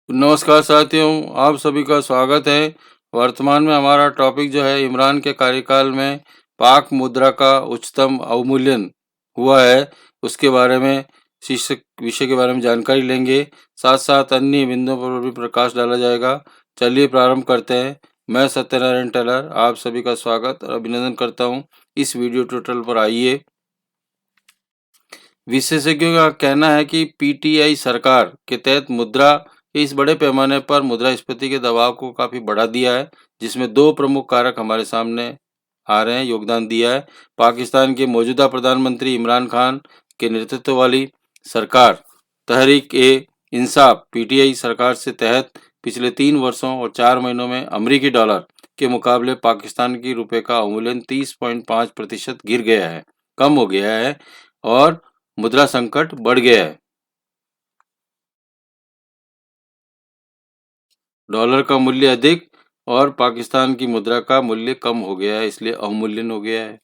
नमस्कार साथियों, आप सभी का स्वागत है। वर्तमान में हमारा टॉपिक जो है इमरान के कार्यकाल में पाक मुद्रा का उच्चतम अवमूल्यन हुआ है, उसके बारे में शीर्षक विषय के बारे में जानकारी लेंगे। साथ साथ अन्य बिंदुओं पर भी प्रकाश डाला जाएगा। चलिए प्रारंभ करते हैं। मैं सत्यनारायण टेलर आप सभी का स्वागत और अभिनंदन करता हूँ इस वीडियो ट्यूटोरियल पर। आइए, विशेषज्ञों का कहना है कि पीटीआई सरकार के तहत मुद्रा के इस बड़े पैमाने पर मुद्रास्फीति के दबाव को काफ़ी बढ़ा दिया है, जिसमें दो प्रमुख कारक हमारे सामने आ रहे हैं, योगदान दिया है। पाकिस्तान के मौजूदा प्रधानमंत्री इमरान खान के नेतृत्व वाली सरकार तहरीक ए इंसाफ पीटीआई सरकार से तहत पिछले 3 वर्षों और 4 महीनों में अमरीकी डॉलर के मुकाबले पाकिस्तान की रुपये का अवमूल्यन 30.5% गिर गया है, कम हो गया है और मुद्रा संकट बढ़ गया है। डॉलर का मूल्य अधिक और पाकिस्तान की मुद्रा का मूल्य कम हो गया है, इसलिए अवमूल्यन हो गया है।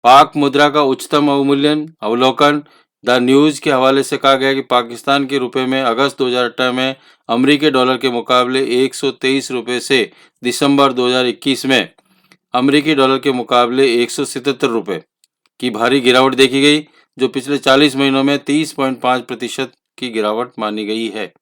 पाक मुद्रा का उच्चतम अवमूल्यन अवलोकन द न्यूज के हवाले से कहा गया कि पाकिस्तान के रुपए में अगस्त 2018 में अमरीकी डॉलर के मुकाबले 123 रुपये से दिसंबर 2021 में अमरीकी डॉलर के मुकाबले 177 रुपये की भारी गिरावट देखी गई, जो पिछले 40 महीनों में 30.5% की गिरावट मानी गई है।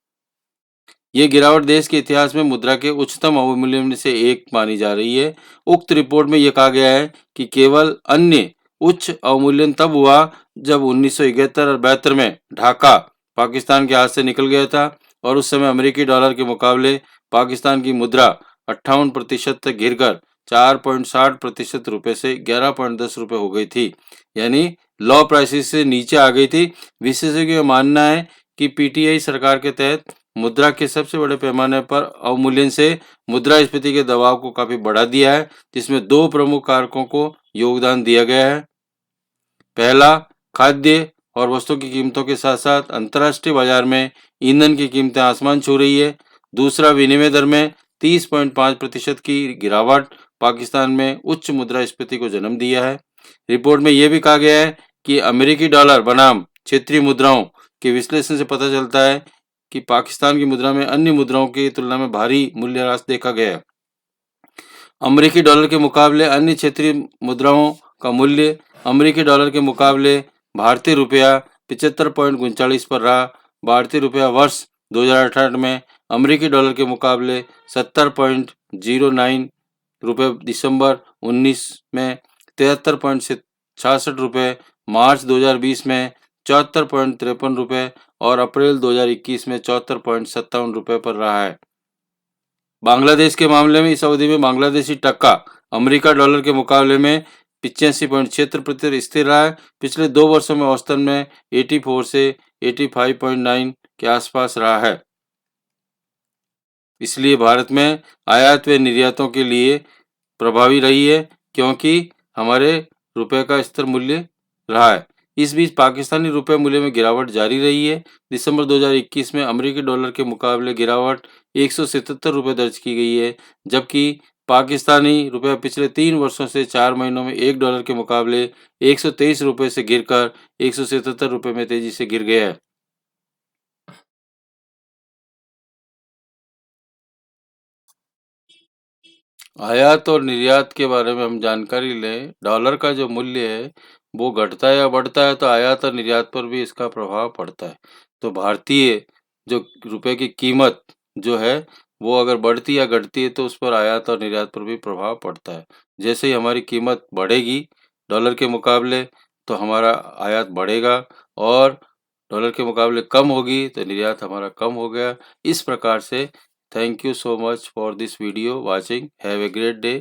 ये गिरावट देश के इतिहास में मुद्रा के उच्चतम अवमूल्यन में से एक मानी जा रही है। उक्त रिपोर्ट में यह कहा गया है कि केवल अन्य उच्च अवमूल्यन तब हुआ जब 1971 और 72 में ढाका पाकिस्तान के हाथ से निकल गया था और उस समय अमेरिकी डॉलर के मुकाबले पाकिस्तान की मुद्रा 58% तक गिरकर 4.60% रुपये से 11.10 रुपये हो गई थी, यानी लॉ प्राइसिस से नीचे आ गई थी। विशेषज्ञों का मानना है कि पीटीआई सरकार के तहत मुद्रा के सबसे बड़े पैमाने पर अवमूल्यन से मुद्रास्फीति के दबाव को काफी बढ़ा दिया है, जिसमें दो प्रमुख कारकों को योगदान दिया गया है। पहला, खाद्य और वस्तुओं की कीमतों के साथ साथ अंतर्राष्ट्रीय बाजार में ईंधन की कीमतें आसमान छू रही है। दूसरा, विनिमय दर में 30.5% की गिरावट पाकिस्तान में उच्च मुद्रास्फीति को जन्म दिया है। रिपोर्ट में यह भी कहा गया है कि अमेरिकी डॉलर बनाम क्षेत्रीय मुद्राओं के विश्लेषण से पता चलता है कि पाकिस्तान की मुद्रा में अन्य मुद्राओं की तुलना में भारी मूल्यह्रास देखा गया है। अमेरिकी डॉलर के मुकाबले अन्य क्षेत्रीय मुद्राओं का मूल्य अमेरिकी डॉलर के मुकाबले भारतीय रुपया 75.39 पर रहा। भारतीय रुपया वर्ष 2018 में अमेरिकी डॉलर के मुकाबले 70.09 रुपये, दिसंबर 19 में 73.66 रुपये, मार्च 2020 में 74.53 रुपये और अप्रैल 2021 में 74.57 रुपये पर रहा है। बांग्लादेश के मामले में इस अवधि में बांग्लादेशी टक्का अमेरिका डॉलर के मुकाबले में 85.76% स्थिर रहा है। पिछले 2 वर्षों में औसतन में 84 से 85.9 के आसपास रहा है। इसलिए भारत में आयात व निर्यातों के लिए प्रभावी रही है, क्योंकि हमारे रुपए का स्थिर मूल्य रहा है। इस बीच पाकिस्तानी रुपये मूल्य में गिरावट जारी रही है। दिसंबर 2021 में अमेरिकी डॉलर के मुकाबले गिरावट 177 रुपये दर्ज की गई है, जबकि पाकिस्तानी रुपया पिछले 3 वर्षों से 4 महीनों में $1 के मुकाबले 123 रुपये से गिरकर 177 रुपये में तेजी से गिर गया है। आयात और निर्यात के बारे में हम जानकारी लें। डॉलर का जो मूल्य है वो घटता है या बढ़ता है तो आयात और निर्यात पर भी इसका प्रभाव पड़ता है। तो भारतीय जो रुपए की कीमत जो है वो अगर बढ़ती या घटती है तो उस पर आयात और निर्यात पर भी प्रभाव पड़ता है। जैसे ही हमारी कीमत बढ़ेगी डॉलर के मुकाबले तो हमारा आयात बढ़ेगा, और डॉलर के मुकाबले कम होगी तो निर्यात हमारा कम हो गया। इस प्रकार से Thank you so much for this video watching. Have a great day.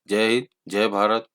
जय हिंद, जय भारत।